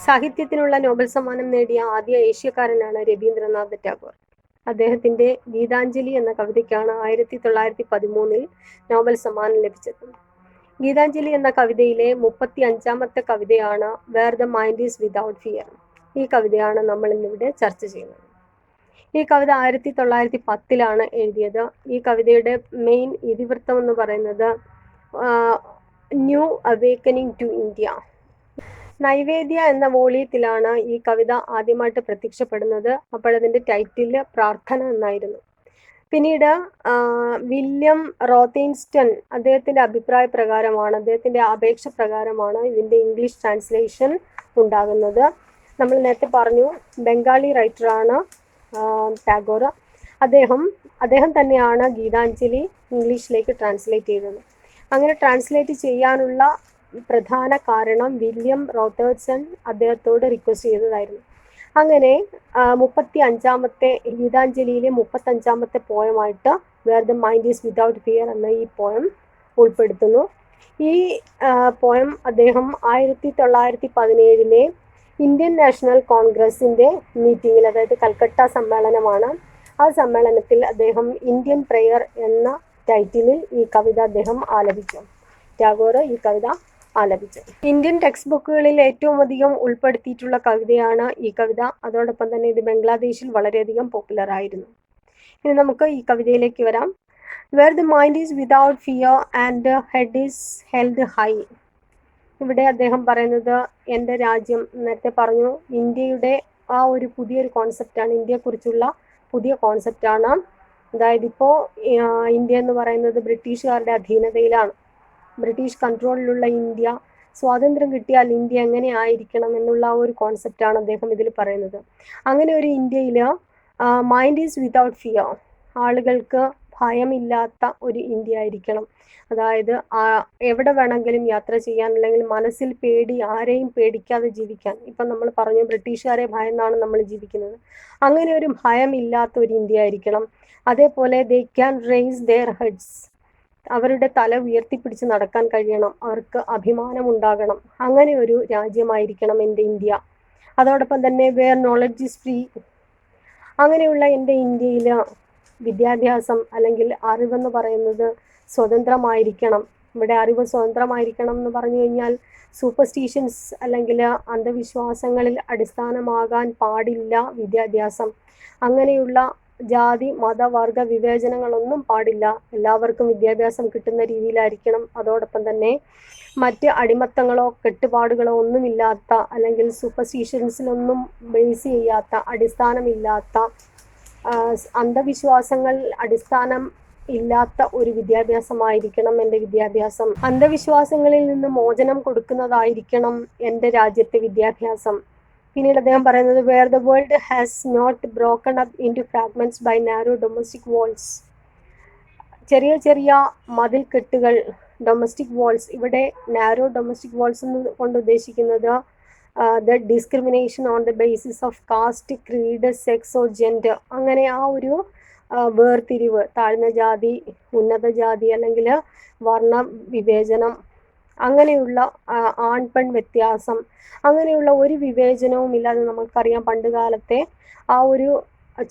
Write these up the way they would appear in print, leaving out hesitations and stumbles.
സാഹിത്യത്തിനുള്ള നോബൽ സമ്മാനം നേടിയ ആദ്യ ഏഷ്യക്കാരനാണ് രവീന്ദ്രനാഥ് ടാഗോർ. അദ്ദേഹത്തിന്റെ ഗീതാഞ്ജലി എന്ന കവിതയ്ക്കാണ് 1913 നോബൽ സമ്മാനം ലഭിച്ചത്. ഗീതാഞ്ജലി എന്ന കവിതയിലെ 35ാമത്തെ കവിതയാണ് where the mind is without fear. ഈ കവിതയാണ് നമ്മൾ ഇന്നിവിടെ ചർച്ച ചെയ്യുന്നത്. ഈ കവിത 1910 എഴുതിയത്. ഈ കവിതയുടെ മെയിൻ ഇതിവൃത്തം എന്ന് പറയുന്നത് ന്യൂ അവേക്കനിങ് ടു ഇന്ത്യ. നൈവേദ്യ എന്ന വോളിയത്തിലാണ് ഈ കവിത ആദ്യമായിട്ട് പ്രത്യക്ഷപ്പെടുന്നത്. അപ്പോഴതിൻ്റെ ടൈറ്റിൽ പ്രാർത്ഥന എന്നായിരുന്നു. പിന്നീട് വില്യം റോത്തിൻസ്റ്റൺ അദ്ദേഹത്തിൻ്റെ അഭിപ്രായ പ്രകാരമാണ്, അദ്ദേഹത്തിൻ്റെ അപേക്ഷ പ്രകാരമാണ് ഇതിൻ്റെ ഇംഗ്ലീഷ് ട്രാൻസ്ലേഷൻ ഉണ്ടാകുന്നത്. നമ്മൾ നേരത്തെ പറഞ്ഞു ബംഗാളി റൈറ്ററാണ് ടാഗോർ. അദ്ദേഹം തന്നെയാണ് ഗീതാഞ്ജലി ഇംഗ്ലീഷിലേക്ക് ട്രാൻസ്ലേറ്റ് ചെയ്തത്. അങ്ങനെ ട്രാൻസ്ലേറ്റ് ചെയ്യാനുള്ള പ്രധാന കാരണം വില്യം റോത്തേഴ്സൺ അദ്ദേഹത്തോട് റിക്വസ്റ്റ് ചെയ്തതായിരുന്നു. അങ്ങനെ 35ാമത്തെ ഗീതാഞ്ജലിയിലെ 35ാമത്തെ പോയമായിട്ട് where the mind is without fear എന്ന ഈ പോയം ഉൾപ്പെടുത്തുന്നു. ഈ പോയം അദ്ദേഹം 1917 ഇന്ത്യൻ നാഷണൽ കോൺഗ്രസിൻ്റെ മീറ്റിങ്ങിൽ, അതായത് കൽക്കട്ട സമ്മേളനമാണ്, ആ സമ്മേളനത്തിൽ അദ്ദേഹം ഇന്ത്യൻ പ്രെയർ എന്ന ടൈറ്റിലിൽ ഈ കവിത അദ്ദേഹം ആലപിച്ചു. ടാഗോർ ഈ കവിത ആലപിച്ചു. ഇന്ത്യൻ ടെക്സ്റ്റ് ബുക്കുകളിൽ ഏറ്റവും അധികം ഉൾപ്പെടുത്തിയിട്ടുള്ള കവിതയാണ് ഈ കവിത. അതോടൊപ്പം തന്നെ ഇത് ബംഗ്ലാദേശിൽ വളരെയധികം പോപ്പുലർ ആയിരുന്നു. ഇനി നമുക്ക് ഈ കവിതയിലേക്ക് വരാം. Where the mind is without fear and head is held high. ഇവിടെ അദ്ദേഹം പറയുന്നത് എൻ്റെ രാജ്യം, നേരത്തെ പറഞ്ഞു ഇന്ത്യയുടെ ആ ഒരു പുതിയൊരു കോൺസെപ്റ്റാണ്, ഇന്ത്യയെക്കുറിച്ചുള്ള പുതിയ കോൺസെപ്റ്റാണ്. അതായത് ഇപ്പോൾ ഇന്ത്യ എന്ന് പറയുന്നത് ബ്രിട്ടീഷുകാരുടെ അധീനതയിലാണ്. ബ്രിട്ടീഷ് കൺട്രോളിലുള്ള ഇന്ത്യ, സ്വാതന്ത്ര്യം കിട്ടിയാൽ ഇന്ത്യ എങ്ങനെ ആയിരിക്കണം എന്നുള്ള ഒരു കോൺസെപ്റ്റാണ് അദ്ദേഹം ഇതിൽ പറയുന്നത്. അങ്ങനെ ഒരു ഇന്ത്യയിൽ മൈൻഡ് ഈസ് വിതൗട്ട് ഫിയർ, ആളുകൾക്ക് ഭയമില്ലാത്ത ഒരു ഇന്ത്യ ആയിരിക്കണം. അതായത് എവിടെ വേണമെങ്കിലും യാത്ര ചെയ്യാൻ, അല്ലെങ്കിൽ മനസ്സിൽ പേടി, ആരെയും പേടിക്കാതെ ജീവിക്കാൻ. ഇപ്പം നമ്മൾ പറഞ്ഞു ബ്രിട്ടീഷുകാരെ ഭയന്നാണ് നമ്മൾ ജീവിക്കുന്നത്. അങ്ങനെ ഒരു ഭയമില്ലാത്ത ഒരു ഇന്ത്യ ആയിരിക്കണം. അതേപോലെ they can raise their heads, അവരുടെ തല ഉയർത്തിപ്പിടിച്ച് നടക്കാൻ കഴിയണം, അവർക്ക് അഭിമാനം ഉണ്ടാകണം. അങ്ങനെ ഒരു രാജ്യമായിരിക്കണം എൻ്റെ ഇന്ത്യ. അതോടൊപ്പം തന്നെ വേർ നോളജ് ഈസ് ഫ്രീ, അങ്ങനെയുള്ള എൻ്റെ ഇന്ത്യയിൽ വിദ്യാഭ്യാസം അല്ലെങ്കിൽ അറിവെന്ന് പറയുന്നത് സ്വതന്ത്രമായിരിക്കണം. ഇവിടെ അറിവ് സ്വതന്ത്രമായിരിക്കണം എന്ന് പറഞ്ഞു കഴിഞ്ഞാൽ സൂപ്പർസ്റ്റിഷൻസ് അല്ലെങ്കിൽ അന്ധവിശ്വാസങ്ങളിൽ അടിസ്ഥാനമാകാൻ പാടില്ല വിദ്യാഭ്യാസം. അങ്ങനെയുള്ള ജാതി മത വർഗ വിവേചനങ്ങളൊന്നും പാടില്ല. എല്ലാവർക്കും വിദ്യാഭ്യാസം കിട്ടുന്ന രീതിയിലായിരിക്കണം. അതോടൊപ്പം തന്നെ മറ്റ് അടിമത്തങ്ങളോ കെട്ടുപാടുകളോ ഒന്നുമില്ലാത്ത, അല്ലെങ്കിൽ സൂപ്പർസ്റ്റിഷൻസിലൊന്നും ബേസ് ചെയ്യാത്ത, അടിസ്ഥാനമില്ലാത്ത, അന്ധവിശ്വാസങ്ങൾ അടിസ്ഥാനം ഇല്ലാത്ത ഒരു വിദ്യാഭ്യാസമായിരിക്കണം എൻ്റെ വിദ്യാഭ്യാസം. അന്ധവിശ്വാസങ്ങളിൽ നിന്ന് മോചനം കൊടുക്കുന്നതായിരിക്കണം എൻ്റെ രാജ്യത്തെ വിദ്യാഭ്യാസം. പിന്നീട് അദ്ദേഹം പറയുന്നത് where the world has not broken up into fragments by narrow domestic walls. ചെറിയ ചെറിയ മതിൽക്കെട്ടുകൾ, ഡൊമസ്റ്റിക് വാൾസ്. ഇവിടെ നാരോ ഡൊമസ്റ്റിക് വാൾസ് എന്ന് കൊണ്ട് ഉദ്ദേശിക്കുന്നത് the discrimination on the basis of caste, creed, sex or gender. അങ്ങനെ ആ ഒരു വേർതിരിവ്, താഴ്ന്ന ജാതി, ഉന്നത ജാതി, അല്ലെങ്കിൽ വർണ്ണ വിവേചനം, അങ്ങനെയുള്ള ആൺ പെൺ വ്യത്യാസം, അങ്ങനെയുള്ള ഒരു വിവേചനവും ഇല്ലാതെ നമുക്കറിയാം പണ്ട് കാലത്തെ ആ ഒരു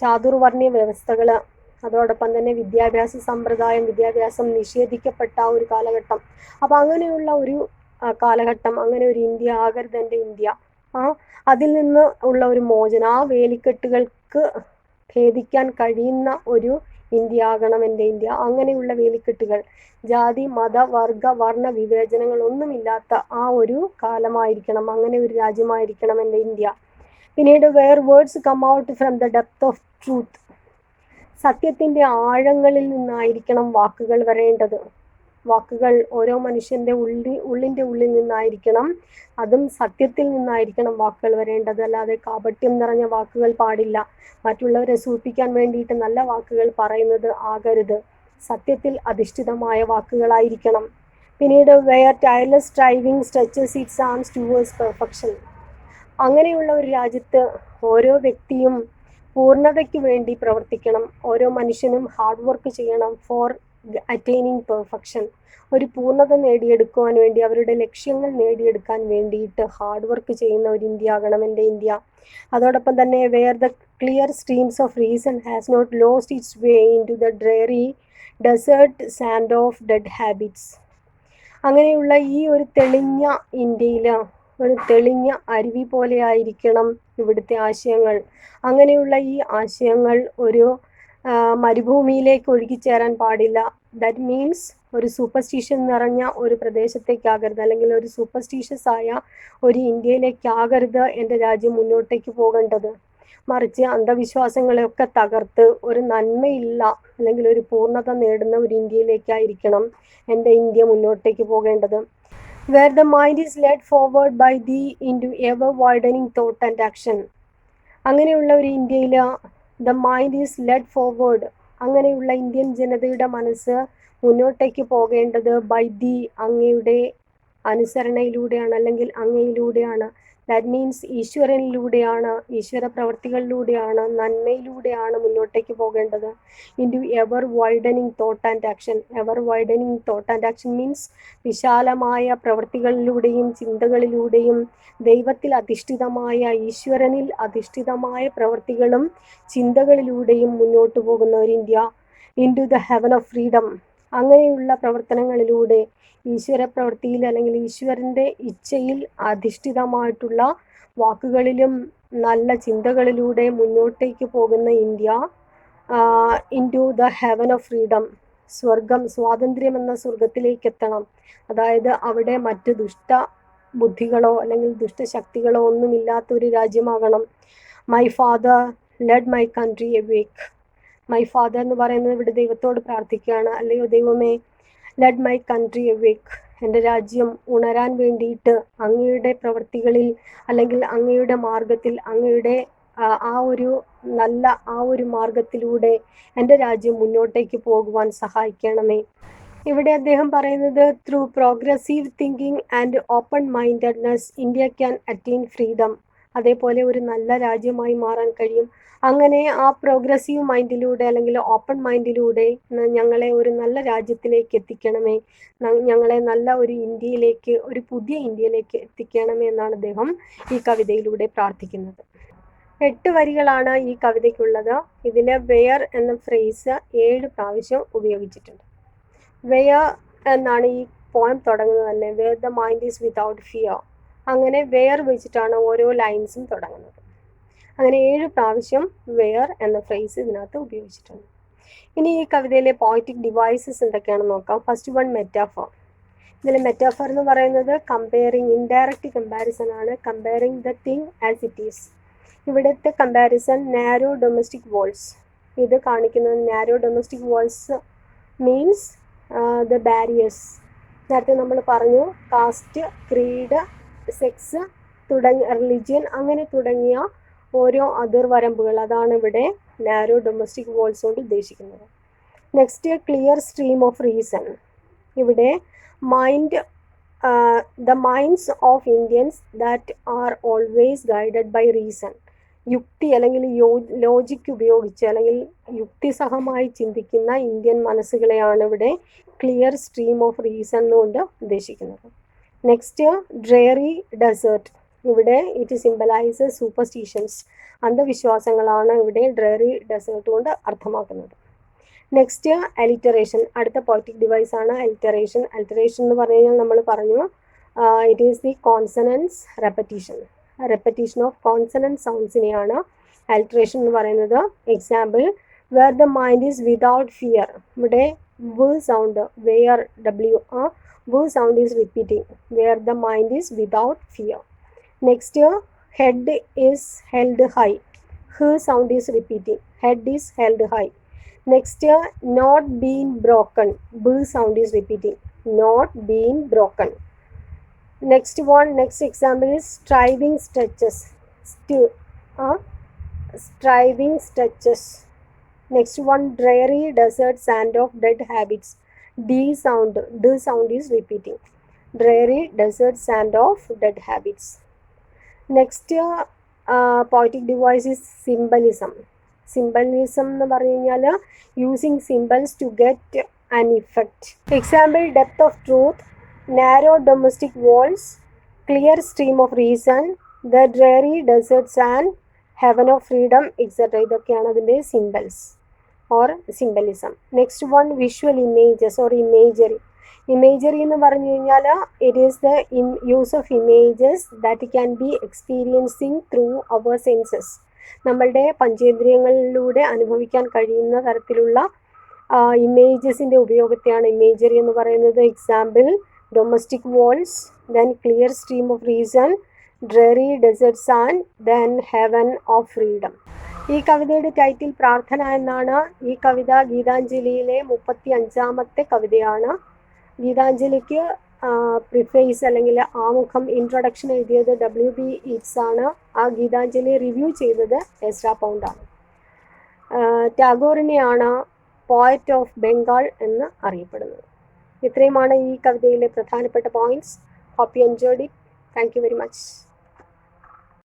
ചാതുർവർണ്ണ വ്യവസ്ഥകൾ. അതോടൊപ്പം തന്നെ വിദ്യാഭ്യാസ സമ്പ്രദായം, വിദ്യാഭ്യാസം നിഷേധിക്കപ്പെട്ട ഒരു കാലഘട്ടം. അപ്പോൾ അങ്ങനെയുള്ള ഒരു കാലഘട്ടം, അങ്ങനെ ഒരു ഇന്ത്യ ആകരുത് എൻ്റെ ഇന്ത്യ. അതിൽ നിന്ന് ഉള്ള ഒരു മോചനം, ആ വേലിക്കെട്ടുകൾക്ക് ഭേദിക്കാൻ കഴിയുന്ന ഒരു ഇന്ത്യ ആകണം എൻ്റെ ഇന്ത്യ. അങ്ങനെയുള്ള വേലിക്കെട്ടുകൾ, ജാതി മത വർഗ വർണ്ണ വിവേചനങ്ങളൊന്നുമില്ലാത്ത ആ ഒരു കാലമായിരിക്കണം, അങ്ങനെ ഒരു രാജ്യമായിരിക്കണം എൻ്റെ ഇന്ത്യ. പിന്നീട് where words come out from the depth of truth. സത്യത്തിൻ്റെ ആഴങ്ങളിൽ നിന്നായിരിക്കണം വാക്കുകൾ വരേണ്ടത്. വാക്കുകൾ ഓരോ മനുഷ്യൻ്റെ ഉള്ളിൻ്റെ ഉള്ളിൽ നിന്നായിരിക്കണം, അതും സത്യത്തിൽ നിന്നായിരിക്കണം വാക്കുകൾ വരേണ്ടത്. അല്ലാതെ കാപട്യം നിറഞ്ഞ വാക്കുകൾ പാടില്ല. മറ്റുള്ളവരെ സൂചിപ്പിക്കാൻ വേണ്ടിയിട്ട് നല്ല വാക്കുകൾ പറയുന്നത് ആകരുത്. സത്യത്തിൽ അധിഷ്ഠിതമായ വാക്കുകളായിരിക്കണം. പിന്നീട് where tireless striving stretches its arms towards perfection. അങ്ങനെയുള്ള ഒരു രാജ്യത്ത് ഓരോ വ്യക്തിയും പൂർണ്ണതയ്ക്ക് വേണ്ടി പ്രവർത്തിക്കണം. ഓരോ മനുഷ്യനും ഹാർഡ് വർക്ക് ചെയ്യണം ഫോർ അറ്റൈനിങ് പെർഫെക്ഷൻ. ഒരു പൂർണ്ണത നേടിയെടുക്കുവാൻ വേണ്ടി, അവരുടെ ലക്ഷ്യങ്ങൾ നേടിയെടുക്കാൻ വേണ്ടിയിട്ട് ഹാർഡ് വർക്ക് ചെയ്യുന്ന ഒരു ഇന്ത്യ ആകണം എൻ്റെ ഇന്ത്യ. അതോടൊപ്പം തന്നെ where the clear streams of reason has not lost its way into the dreary desert sand of dead habits. അങ്ങനെയുള്ള ഈ ഒരു തെളിഞ്ഞ ഇന്ത്യയിൽ ഒരു തെളിഞ്ഞ അരുവി പോലെ ആയിരിക്കണം ഇവിടുത്തെ ആശയങ്ങൾ. അങ്ങനെയുള്ള ഈ ആശയങ്ങൾ ഒരു മരുഭൂമിയിലേക്ക് ഒഴുകിച്ചേരാൻ പാടില്ല. ദാറ്റ് മീൻസ് ഒരു സൂപ്പർസ്റ്റിഷൻ നിറഞ്ഞ ഒരു പ്രദേശത്തേക്കാകരുത്, അല്ലെങ്കിൽ ഒരു സൂപ്പർസ്റ്റിഷ്യസ് ആയ ഒരു ഇന്ത്യയിലേക്കാകരുത് എൻ്റെ രാജ്യം മുന്നോട്ടേക്ക് പോകേണ്ടത്. മറിച്ച് അന്ധവിശ്വാസങ്ങളെയൊക്കെ തകർത്ത് ഒരു നന്മയില്ല അല്ലെങ്കിൽ ഒരു പൂർണ്ണത നേടുന്ന ഒരു ഇന്ത്യയിലേക്കായിരിക്കണം എൻ്റെ ഇന്ത്യ മുന്നോട്ടേക്ക് പോകേണ്ടത്. Where the mind is led forward by thee into ever widening thought and action. അങ്ങനെയുള്ള ഒരു ഇന്ത്യയിൽ the mind is led forward, അങ്ങനെയുള്ള ഇന്ത്യൻ ജനതയുടെ മനസ്സ് മുന്നോട്ടേക്ക് പോകേണ്ടത് ബൈ ദി, അങ്ങയുടെ അനുസരണയിലൂടെയാണ് അല്ലെങ്കിൽ അങ്ങയിലൂടെയാണ്. ദാറ്റ് മീൻസ് ഈശ്വരനിലൂടെയാണ്, ഈശ്വര പ്രവർത്തികളിലൂടെയാണ്, നന്മയിലൂടെയാണ് മുന്നോട്ടേക്ക് പോകേണ്ടത്. Into ever widening thought and action. Ever widening thought and action means വിശാലമായ പ്രവൃത്തികളിലൂടെയും ചിന്തകളിലൂടെയും ദൈവത്തിൽ അധിഷ്ഠിതമായ, ഈശ്വരനിൽ അധിഷ്ഠിതമായ പ്രവൃത്തികളും ചിന്തകളിലൂടെയും മുന്നോട്ട് പോകുന്ന ഒരു India. Into the heaven of freedom. അങ്ങനെയുള്ള പ്രവർത്തനങ്ങളിലൂടെ ഈശ്വര പ്രവൃത്തിയിൽ അല്ലെങ്കിൽ ഈശ്വരൻ്റെ ഇച്ഛയിൽ അധിഷ്ഠിതമായിട്ടുള്ള വാക്കുകളിലും നല്ല ചിന്തകളിലൂടെ മുന്നോട്ടേക്ക് പോകുന്ന India. Into the heaven of freedom. സ്വർഗം, സ്വാതന്ത്ര്യം എന്ന സ്വർഗത്തിലേക്ക് എത്തണം. അതായത് അവിടെ മറ്റ് ദുഷ്ട ബുദ്ധികളോ അല്ലെങ്കിൽ ദുഷ്ടശക്തികളോ ഒന്നുമില്ലാത്ത ഒരു രാജ്യമാകണം. My father led my country awake. My father എന്ന് പറയുന്നത് ഇവിടെ ദൈവത്തോട് പ്രാർത്ഥിക്കുകയാണ്. അല്ലയോ ദൈവമേ, ലെഡ് മൈ കൺട്രി എവേക്ക്, എൻ്റെ രാജ്യം ഉണരാൻ വേണ്ടിയിട്ട് അങ്ങയുടെ പ്രവൃത്തികളിൽ അല്ലെങ്കിൽ അങ്ങയുടെ മാർഗത്തിൽ, അങ്ങയുടെ ആ ഒരു മാർഗത്തിലൂടെ എൻ്റെ രാജ്യം മുന്നോട്ടേക്ക് പോകുവാൻ സഹായിക്കണമേ. ഇവിടെ അദ്ദേഹം പറയുന്നത് through progressive thinking and open mindedness India can attain freedom. അതേപോലെ ഒരു നല്ല രാജ്യമായി മാറാൻ കഴിയും. അങ്ങനെ ആ പ്രോഗ്രസീവ് മൈൻഡിലൂടെ അല്ലെങ്കിൽ ഓപ്പൺ മൈൻഡിലൂടെ ഞങ്ങളെ ഒരു നല്ല രാജ്യത്തിലേക്ക് എത്തിക്കണമേ, ഞങ്ങളെ നല്ല ഒരു ഇന്ത്യയിലേക്ക്, ഒരു പുതിയ ഇന്ത്യയിലേക്ക് എത്തിക്കണമേ എന്നാണ് അദ്ദേഹം ഈ കവിതയിലൂടെ പ്രാർത്ഥിക്കുന്നത്. 8 വരികളാണ് ഈ കവിതയ്ക്കുള്ളത്. ഇതിൽ വെയർ എന്ന ഫ്രേസ് 7 പ്രാവശ്യം ഉപയോഗിച്ചിട്ടുണ്ട്. വെയർ എന്നാണ് ഈ പോയം തുടങ്ങുന്നത് തന്നെ. Where the mind is without fear. അങ്ങനെ വെയർ വെച്ചിട്ടാണ് ഓരോ ലൈൻസും തുടങ്ങുന്നത്. അങ്ങനെ 7 പ്രാവശ്യം വെയർ എന്ന ഫ്രേസ് ഇതിനകത്ത് ഉപയോഗിച്ചിട്ടുണ്ട്. ഇനി ഈ കവിതയിലെ പോയറ്റിക് ഡിവൈസസ് എന്തൊക്കെയാണെന്ന് നോക്കാം. First one metaphor. ഇതിൽ മെറ്റാഫോർ എന്ന് പറയുന്നത് കമ്പയറിങ്, ഇൻഡയറക്റ്റ് കമ്പാരിസൺ ആണ്. Comparing the thing as it is. ഇവിടുത്തെ കമ്പാരിസൺ നാരോ ഡൊമസ്റ്റിക് വാൾസ്. ഇത് കാണിക്കുന്നത് narrow domestic walls means the barriers. നേരത്തെ നമ്മൾ പറഞ്ഞു കാസ്റ്റ്, ക്രീഡ്, സെക്സ് റിലിജിയൻ അങ്ങനെ തുടങ്ങിയ ഓരോ അതിർവരമ്പുകൾ, അതാണ് ഇവിടെ നാരോ ഡൊമസ്റ്റിക് വാൾസ് കൊണ്ട് ഉദ്ദേശിക്കുന്നത്. Next clear stream of reason. ഇവിടെ mind, the minds of Indians that are always guided by reason. യുക്തി അല്ലെങ്കിൽ ലോജിക്ക് ഉപയോഗിച്ച് അല്ലെങ്കിൽ യുക്തിസഹമായി ചിന്തിക്കുന്ന ഇന്ത്യൻ മനസ്സുകളെയാണ് ഇവിടെ ക്ലിയർ സ്ട്രീം ഓഫ് റീസൺ എന്നുകൊണ്ട് ഉദ്ദേശിക്കുന്നത്. Next dreary desert. ഇവിടെ ഇറ്റ് സിംബലൈസസ് സൂപ്പർസ്റ്റിഷൻസ്. അന്ധവിശ്വാസങ്ങളാണ് ഇവിടെ ഡ്രയറി ഡെസേർട്ട് കൊണ്ട് അർത്ഥമാക്കുന്നത്. Next alliteration. അടുത്ത പോയറ്റിക് ഡിവൈസ് ആണ് അലിറ്ററേഷൻ. അലിറ്ററേഷൻ എന്ന് പറഞ്ഞു കഴിഞ്ഞാൽ നമ്മൾ പറഞ്ഞു it is the consonance repetition. Repetition of consonant സൗണ്ട്സിനെയാണ് അലിറ്ററേഷൻ എന്ന് പറയുന്നത്. Example where the mind is without fear. ഇവിടെ വ് സൗണ്ട്, വെയർ ഡബ്ല്യു, വ് sound is repeating. Where the mind is without fear. Next head is held high. H sound is repeating. Head is held high. Next not being broken. B sound is repeating. Not being broken. Next one, next example is striving stretches. Striving stretches. Next one, dreary desert sand of dead habits. D sound is repeating. Dreary desert sand of dead habits. Next poetic device is symbolism. Symbolism എന്ന് പറഞ്ഞു കഴിഞ്ഞാൽ using symbols to get and effect. Example, depth of truth, narrow domestic walls, clear stream of reason, the dreary deserts and heaven of freedom, etc. ഇതൊക്കെയാണ് അതിൻ്റെ symbols or symbolism. Next one, visual images or imagery. Imagery എന്ന് പറഞ്ഞു കഴിഞ്ഞാൽ it is the use of images that can be experiencing through our senses. നമ്മളുടെ പഞ്ചേന്ദ്രിയങ്ങളിലൂടെ അനുഭവിക്കാൻ കഴിയുന്ന തരത്തിലുള്ള ഇമേജസിൻ്റെ ഉപയോഗത്തെയാണ് ഇമേജറി എന്ന് പറയുന്നത്. Example, domestic walls, then clear stream of reason, dreary deserts and then heaven of freedom. ഈ കവിതയുടെ ടൈറ്റിൽ പ്രാർത്ഥന എന്നാണ്. ഈ കവിത ഗീതാഞ്ജലിയിലെ 35ാമത്തെ കവിതയാണ്. ഗീതാഞ്ജലിക്ക് പ്രിഫേസ് അല്ലെങ്കിൽ ആമുഖം, ഇൻട്രൊഡക്ഷൻ എഴുതിയത് W.B. ഈറ്റ്സ് ആണ്. ആ ഗീതാഞ്ജലി റിവ്യൂ ചെയ്തത് എസ്രാ പൗണ്ടാണ്. ടാഗോറിനെയാണ് പോയറ്റ് ഓഫ് ബംഗാൾ എന്ന് അറിയപ്പെടുന്നത്. ഇത്രയുമാണ് ഈ കവിതയിലെ പ്രധാനപ്പെട്ട points. Hope you enjoyed it. Thank you very much.